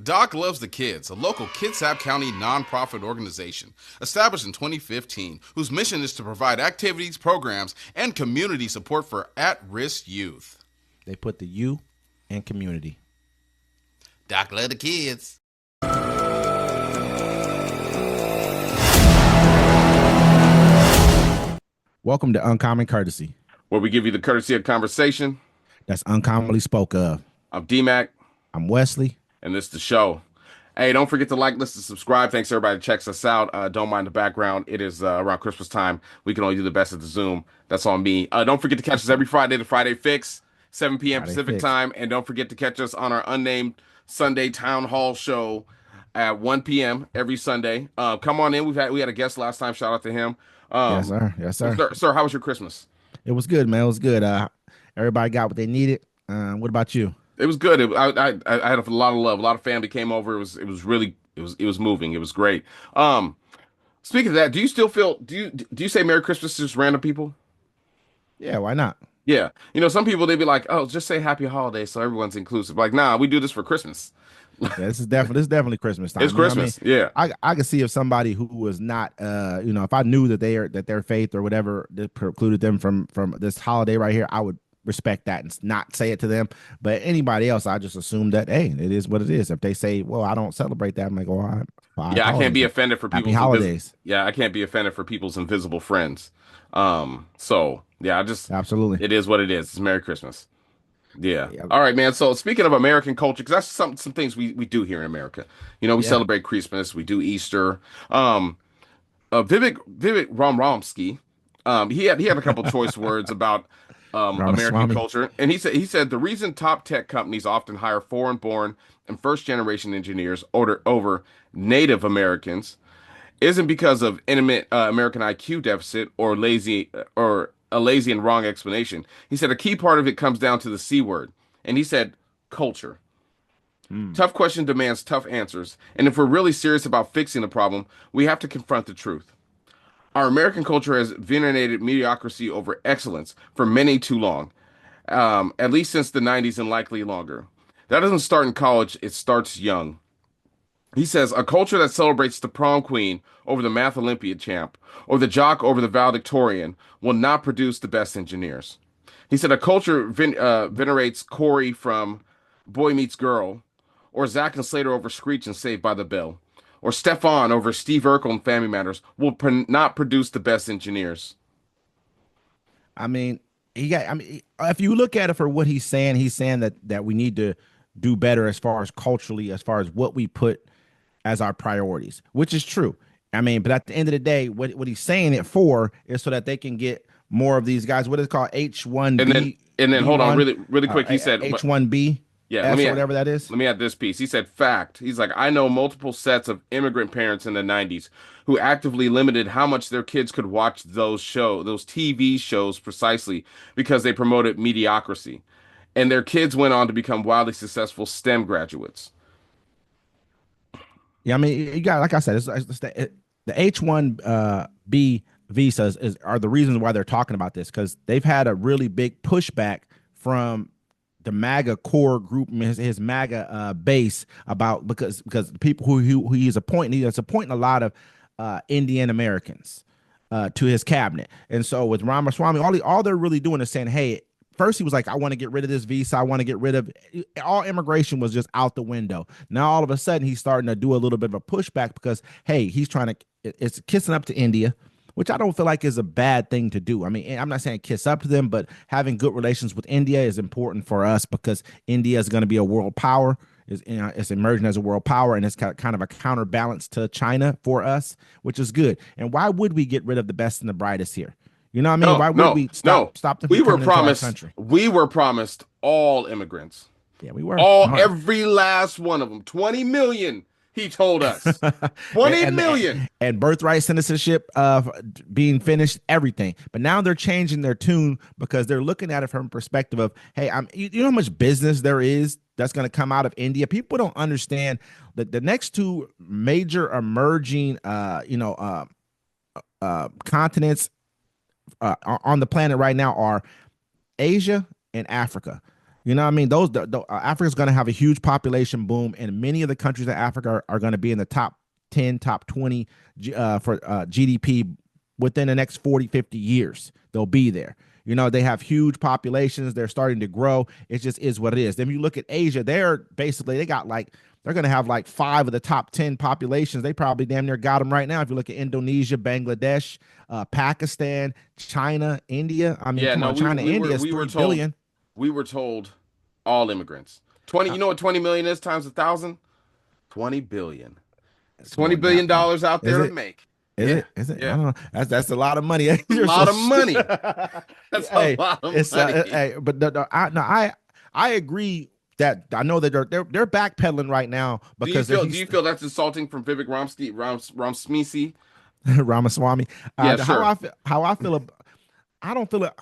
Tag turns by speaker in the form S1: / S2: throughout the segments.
S1: Doc Loves the Kids, a local Kitsap County nonprofit organization established in 2015 whose mission is to provide activities, programs, and community support for at-risk youth.
S2: They put the you in community.
S1: Doc Loves the Kids.
S2: Welcome to Uncommon Courtesy,
S1: where we give you the courtesy of conversation
S2: that's uncommonly spoke of.
S1: I'm D-Mac.
S2: I'm Wesley.
S1: And this is the show. Hey, don't forget to like, listen, subscribe. Thanks to everybody that checks us out. Don't mind the background. It is around Christmas time. We can only do the best at the Zoom. That's on me. Don't forget to catch us every Friday, the Friday Fix, 7 p.m.
S2: Friday
S1: Pacific
S2: Fix.
S1: time. And don't forget to catch us on our unnamed Sunday Town Hall show at 1 p.m. every Sunday. Come on in. We had a guest last time. Shout out to him.
S2: Yes, sir. Yes, sir.
S1: Sir, how was your Christmas?
S2: It was good, man. It was good. Everybody got what they needed. What about you?
S1: It was good. I had a lot of love. A lot of family came over. It was moving. It was great. Speaking of that, do you still feel do you say Merry Christmas to just random people?
S2: Yeah, why not?
S1: Yeah. You know, some people they'd be like, "Oh, just say Happy Holidays so everyone's inclusive." Like, nah, we do this for Christmas.
S2: Yeah, this is definitely Christmas time.
S1: It's Christmas. I mean? Yeah.
S2: I could see if somebody who was not if I knew that their faith or whatever that precluded them from this holiday right here, I would respect that and not say it to them. But anybody else, I just assume that, hey, it is what it is. If they say, well, I don't celebrate that, I'm like, well,
S1: I can't be offended for people's
S2: holidays.
S1: I can't be offended for people's invisible friends. So yeah,
S2: absolutely,
S1: it is what it is. It's Merry Christmas. Yeah. All right, man. So speaking of American culture, because that's some things we do here in America. You know, we celebrate Christmas, we do Easter. Vivek Ramaswamy, he had a couple choice words about American culture, and he said the reason top tech companies often hire foreign-born and first-generation engineers over Native Americans isn't because of intimate American IQ deficit or a lazy and wrong explanation. He said a key part of it comes down to the C word, and he said culture. Tough question demands tough answers, and if we're really serious about fixing the problem, we have to confront the truth. Our American culture has venerated mediocrity over excellence for many too long, at least since the 90s and likely longer. That doesn't start in college, it starts young. He says, a culture that celebrates the prom queen over the math Olympiad champ, or the jock over the valedictorian, will not produce the best engineers. He said, a culture venerates Corey from Boy Meets Girl, or Zack and Slater over Screech and Saved by the Bell, or Stefan over Steve Urkel in Family Matters, will not produce the best engineers.
S2: I mean, if you look at it for what he's saying that we need to do better as far as culturally, as far as what we put as our priorities, which is true. I mean, but at the end of the day, what he's saying it for is so that they can get more of these guys. What is it called? H1B.
S1: And then hold on, really quick. He said
S2: H1B.
S1: Yeah,
S2: whatever that is.
S1: Let me add this piece. He said, fact. He's like, I know multiple sets of immigrant parents in the 90s who actively limited how much their kids could watch those TV shows precisely because they promoted mediocrity. And their kids went on to become wildly successful STEM graduates.
S2: Yeah, I mean, you got, like I said, it's the H1B visas are the reasons why they're talking about this, because they've had a really big pushback from the MAGA core group, his MAGA base, about because the people who he's appointing a lot of Indian Americans to his cabinet. And so with Ramaswamy, all they're really doing is saying, hey, first he was like, I want to get rid of this visa. I want to get rid of all immigration was just out the window. Now all of a sudden he's starting to do a little bit of a pushback because, hey, it's kissing up to India, which I don't feel like is a bad thing to do. I mean, I'm not saying kiss up to them, but having good relations with India is important for us because India is going to be a world power. It's emerging as a world power, and it's kind of a counterbalance to China for us, which is good. And why would we get rid of the best and the brightest here? You know what I mean? Why would we stop them from coming into our country?
S1: We were promised all immigrants.
S2: Yeah, we were.
S1: Every last one of them. 20 million, he told us. 20 million.
S2: And birthright citizenship being finished, everything. But now they're changing their tune because they're looking at it from a perspective of, hey, you know how much business there is that's going to come out of India? People don't understand that the next two major emerging continents on the planet right now are Asia and Africa. You know what I mean? Africa's going to have a huge population boom, and many of the countries in Africa are going to be in the top 10, top 20 for GDP within the next 40, 50 years. They'll be there. You know, they have huge populations. They're starting to grow. It just is what it is. Then you look at Asia, they got like, they're going to have like 5 of the top 10 populations. They probably damn near got them right now. If you look at Indonesia, Bangladesh, Pakistan, China, India. I mean,
S1: Yeah,
S2: come
S1: no,
S2: on, China, India is
S1: we were
S2: 3
S1: told
S2: billion.
S1: all immigrants. 20,
S2: Uh,
S1: you know what 20 million is times 1,000? 20 billion. It's
S2: it's
S1: 20
S2: more than that,
S1: billion
S2: bro.
S1: dollars out
S2: Is
S1: there to
S2: it?
S1: make.
S2: Is
S1: Yeah.
S2: it? Is it? I
S1: Yeah.
S2: don't know. That's a lot of money.
S1: A
S2: You're so
S1: lot of money. That's a
S2: hey,
S1: lot of
S2: it's
S1: money.
S2: hey, but I agree that I know that they're backpedaling right now because
S1: Do you feel that's insulting from Vivek Ramsky?
S2: Ramaswamy.
S1: Yeah, sure.
S2: How I feel. I don't feel it.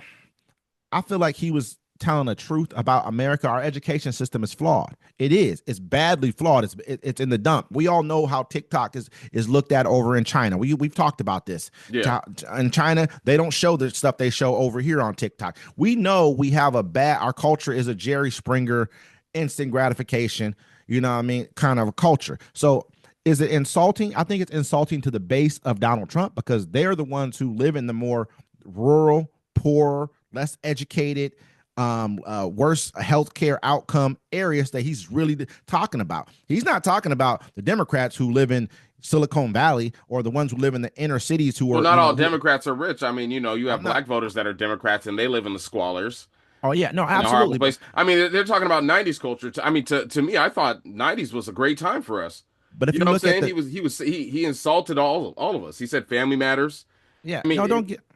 S2: I feel like he was telling the truth about America. Our education system is flawed. It is. It's badly flawed. It's in the dump. We all know how TikTok is looked at over in China. We've talked about this.
S1: Yeah.
S2: In China, they don't show the stuff they show over here on TikTok. We know we have our culture is a Jerry Springer instant gratification, you know what I mean, kind of a culture. So is it insulting? I think it's insulting to the base of Donald Trump because they're the ones who live in the more rural, poor, less educated, worse healthcare outcome areas that he's really talking about. He's not talking about the Democrats who live in Silicon Valley or the ones who live in the inner cities who
S1: Well,
S2: are,
S1: not all Democrats are rich. I mean, you have
S2: I'm not.
S1: black voters that are Democrats and they live in the squalors
S2: Oh yeah, no,
S1: in a horrible
S2: absolutely.
S1: place. I mean, they're talking about 90s culture. I mean, to me, I thought 90s was a great time for us.
S2: But if
S1: You
S2: you
S1: know what I'm
S2: look at
S1: saying?
S2: the,
S1: He insulted all of us. He said family matters.
S2: yeah,
S1: I mean,
S2: no,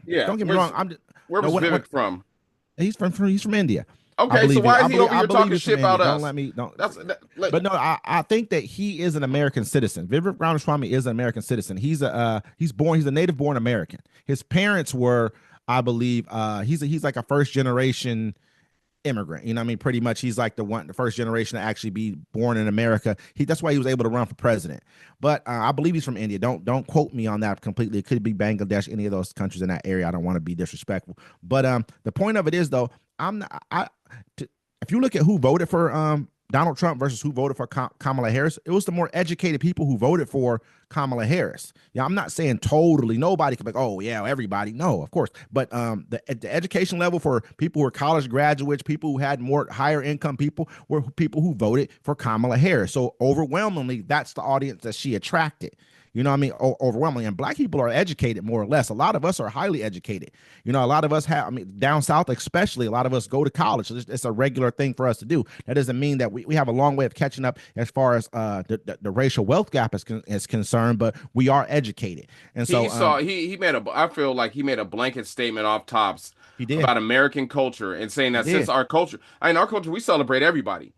S1: yeah.
S2: don't get me wrong. I'm just,
S1: Where
S2: no,
S1: was
S2: what
S1: Vivek from?
S2: he's from India.
S1: Okay, so why is
S2: I
S1: he over
S2: I
S1: here
S2: believe
S1: talking
S2: he's from
S1: shit
S2: India.
S1: about
S2: Don't
S1: us?
S2: let me don't.
S1: Like,
S2: But no, I think that he is an American citizen. Vivek Ramaswamy is an American citizen. He's a native born American. His parents were, I believe, he's like a first generation immigrant. You know what I mean? Pretty much he's like the first generation to actually be born in America. That's why he was able to run for president. But I believe he's from India. Don't quote me on that completely. It could be Bangladesh, any of those countries in that area. I don't want to be disrespectful. But the point of it is though, I'm not, if you look at who voted for Donald Trump versus who voted for Kamala Harris, it was the more educated people who voted for Kamala Harris. Yeah, I'm not saying totally nobody could be like, oh yeah, everybody. No, of course. But the education level for people who are college graduates, people who had more higher income people were people who voted for Kamala Harris. So overwhelmingly, that's the audience that she attracted. You know what I mean? Overwhelmingly. And black people are educated more or less. A lot of us are highly educated. You know, a lot of us have, I mean, down south especially, a lot of us go to college. So it's a regular thing for us to do. That doesn't mean that we have a long way of catching up as far as the racial wealth gap is concerned, but we are educated. And so
S1: he made I feel like he made a blanket statement off tops
S2: he did.
S1: about American culture and saying
S2: He
S1: that since
S2: did.
S1: our culture, we celebrate everybody.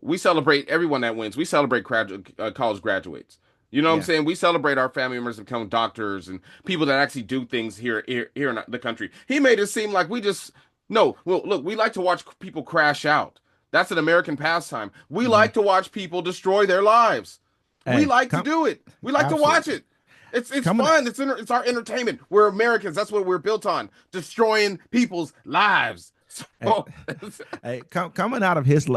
S1: We celebrate everyone that wins. We celebrate college graduates. You know what I'm
S2: Yeah.
S1: saying? We celebrate our family members that become doctors and people that actually do things here in the country. He made it seem like we just no. Well, look, we like to watch people crash out. That's an American pastime. We
S2: Mhm.
S1: like to watch people destroy their lives. We
S2: Hey,
S1: like to do it. We like to watch
S2: absolutely.
S1: it. It's
S2: Coming
S1: fun. It's our entertainment. We're Americans. That's what we're built on. Destroying people's lives.
S2: Hey,
S1: So,
S2: coming out of his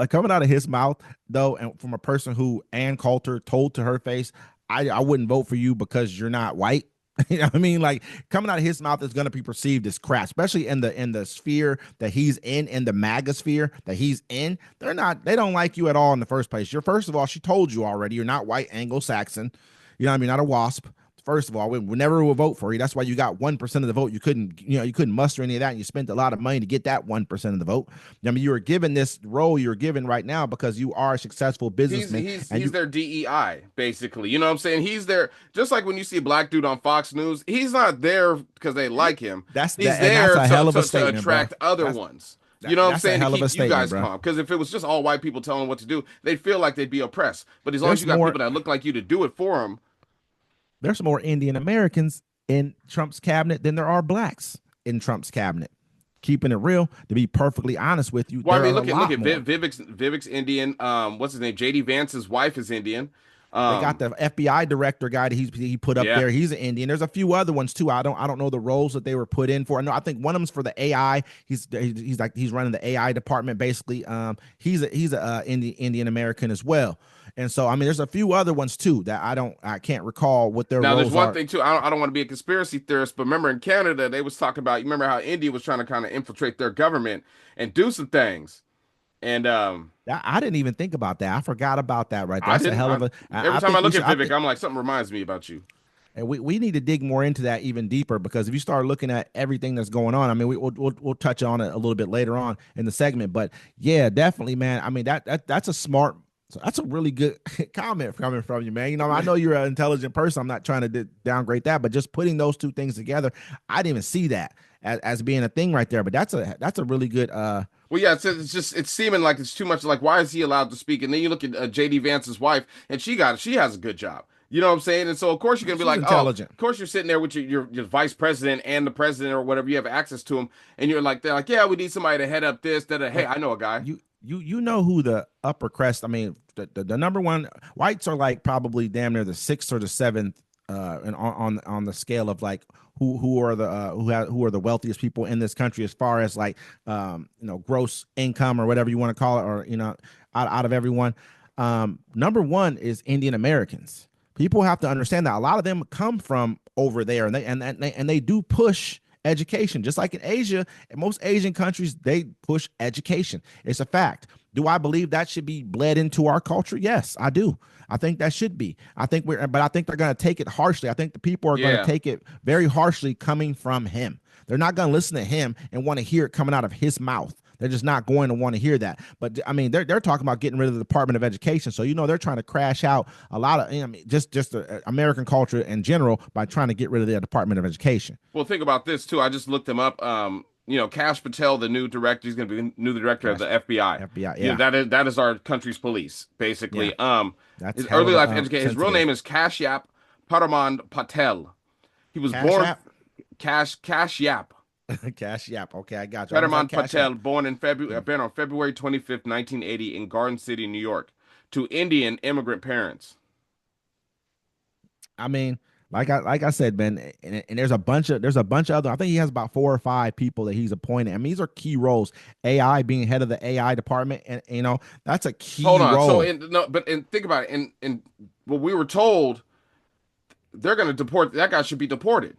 S2: mouth though, and from a person who Ann Coulter told to her face, I wouldn't vote for you because you're not white. You know what I mean? Like coming out of his mouth is going to be perceived as crap, especially in the sphere that he's in the MAGA sphere that he's in. They don't like you at all in the first place. You're first of all, she told you already, you're not white Anglo-Saxon. You know what I mean? Not a WASP. First of all, we never will vote for you. That's why you got 1% of the vote. You couldn't muster any of that. And you spent a lot of money to get that 1% of the vote. I mean, you were given this role you're given right now because you are a successful businessman.
S1: he's their DEI basically. You know what I'm saying? He's there just like when you see a black dude on Fox News. He's not there because they like him. He's
S2: And that's
S1: there
S2: a hell of a
S1: to
S2: statement, bro.
S1: attract other
S2: That's
S1: ones. You know what I'm
S2: that's a
S1: saying? To
S2: hell of a
S1: keep you
S2: statement,
S1: guys
S2: bro.
S1: calm. Because if it was just all white people telling what to do, they'd feel like they'd be oppressed. But as long as
S2: There's
S1: you got
S2: more.
S1: people that look like you to do it for them,
S2: There's more Indian Americans in Trump's cabinet than there are blacks in Trump's cabinet. Keeping it real, to be perfectly honest with you,
S1: well, I
S2: there
S1: mean,
S2: are a
S1: look
S2: lot
S1: at
S2: more.
S1: Vivek's Indian. What's his name? JD Vance's wife is Indian.
S2: They got the FBI director guy that he put up
S1: Yeah.
S2: there. He's an Indian. There's a few other ones too. I don't know the roles that they were put in for. I know I think one of them's for the AI. He's running the AI department basically. He's a Indian American as well. And so I mean, there's a few other ones too that I can't recall what their
S1: Now, there's
S2: roles
S1: one
S2: are.
S1: thing too. I don't want to be a conspiracy theorist, but remember in Canada, they was talking about. You remember how India was trying to kind of infiltrate their government and do some things. And
S2: I didn't even think about that. I forgot about that right there.
S1: I
S2: That's a
S1: didn't.
S2: hell of a.
S1: Every
S2: I
S1: time I
S2: think we
S1: look
S2: should.
S1: at Vivek, I'm like, something reminds me about you.
S2: And we need to dig more into that even deeper because if you start looking at everything that's going on, I mean, we'll touch on it a little bit later on in the segment, but yeah, definitely, man. I mean, that's a smart, so that's a really good comment coming from you, man. You know, I know you're an intelligent person. I'm not trying to downgrade that, but just putting those two things together, I didn't even see that as being a thing right there. But that's a really good.
S1: Well, yeah, it's seeming like it's too much. Like, why is he allowed to speak? And then you look at JD Vance's wife, and she has a good job. You know what I'm saying? And so of course you're gonna be
S2: She's
S1: like, oh,
S2: intelligent.
S1: of course you're sitting there with your vice president and the president or whatever. You have access to them, and they're like, yeah, we need somebody to head up this. That hey,
S2: Well,
S1: I know a guy.
S2: you know who the upper crest. I mean, the number one whites are like probably damn near the sixth or the seventh, and on the scale of like who are the who are the wealthiest people in this country as far as like gross income or whatever you want to call it, or out of everyone. Number one is Indian Americans. People have to understand that a lot of them come from over there, and they do push education, just like in Asia. In most Asian countries, they push education. It's a fact. Do I believe that should be bled into our culture? Yes, I do. I think that should be. But I think they're going to take it harshly. I think the people are going to
S1: Yeah.
S2: take it very harshly coming from him. They're not going to listen to him and want to hear it coming out of his mouth. They're just not going to want to hear that. But I mean, they're talking about getting rid of the Department of Education. So they're trying to crash out a lot of just American culture in general by trying to get rid of their Department of Education.
S1: Well, think about this too. I just looked him up. Kash Patel, the new director, he's going to be the new director of the FBI.
S2: FBI,
S1: You know,
S2: yeah,
S1: that is our country's police, basically.
S2: yeah. That's
S1: His
S2: hell
S1: early
S2: of
S1: life
S2: a
S1: education. His real
S2: sensitive.
S1: name is Kashyap Paramand Patel. He was
S2: Cash
S1: born
S2: App,
S1: Kashyap
S2: Cash App. Okay, I got you. I was like
S1: Paramand
S2: Cash
S1: Patel,
S2: App.
S1: born on February 25th, 1980, in Garden City, New York, to Indian immigrant parents.
S2: I mean, like I said, man, and there's a bunch of other. I think he has about 4 or 5 people that he's appointed. I mean, these are key roles. AI being head of the AI department, and that's a
S1: Hold
S2: key
S1: on. So,
S2: role.
S1: think about it. And what we were told, they're going to deport that guy. Should be deported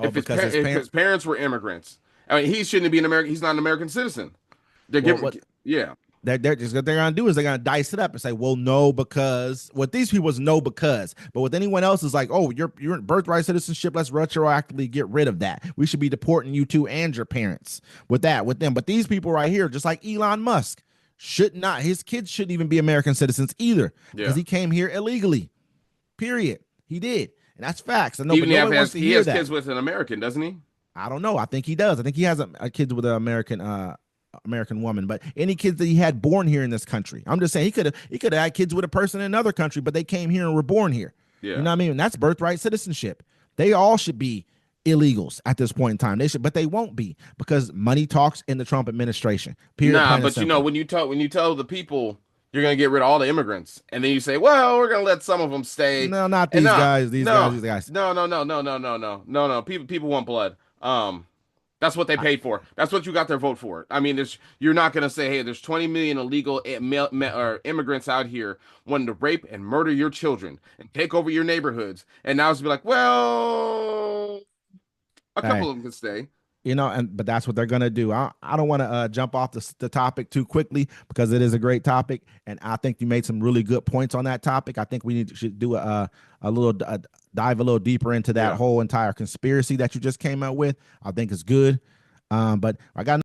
S2: Oh, because his
S1: if
S2: parents.
S1: his parents were immigrants. I mean, he shouldn't be an American. He's not an American citizen. They're
S2: Well,
S1: giving,
S2: what
S1: yeah.
S2: they're just what they're gonna do is they're gonna dice it up and say, well, no, because what these people is no because, but with anyone else is like, oh, you're in birthright citizenship. Let's retroactively get rid of that. We should be deporting you too and your parents with them. But these people right here, just like Elon Musk, should not. His kids shouldn't even be American citizens either because
S1: Yeah.
S2: he came here illegally. Period. He did, and that's facts. I know, but
S1: Even
S2: nobody wants to
S1: he
S2: hear
S1: has
S2: that.
S1: kids with an American, doesn't he?
S2: I don't know. I think he does. I think he has a kids with an American woman, but any kids that he had born here in this country. I'm just saying he could have had kids with a person in another country, but they came here and were born here. You
S1: Yeah.
S2: know what I mean? And that's birthright citizenship. They all should be illegals at this point in time. They should, but they won't be because money talks in the Trump administration. Period.
S1: Nah,
S2: Plain and
S1: but
S2: simple.
S1: when you tell the people you're gonna get rid of all the immigrants, and then you say, well, we're gonna let some of them stay.
S2: No, not
S1: And
S2: these
S1: no,
S2: guys. These guys.
S1: no,
S2: These guys.
S1: no. People want blood. That's what they
S2: I,
S1: paid for. That's what you got their vote for. I mean, you're not gonna say, hey, there's 20 million illegal or immigrants out here wanting to rape and murder your children and take over your neighborhoods, and now it's be like, well, a
S2: hey,
S1: couple of them can stay.
S2: but that's what they're gonna do. I don't want to jump off the topic too quickly because it is a great topic, and I think you made some really good points on that topic. I think should do a little dive a little deeper into that
S1: Yeah.
S2: whole entire conspiracy that you just came out with. I think it's good, but I got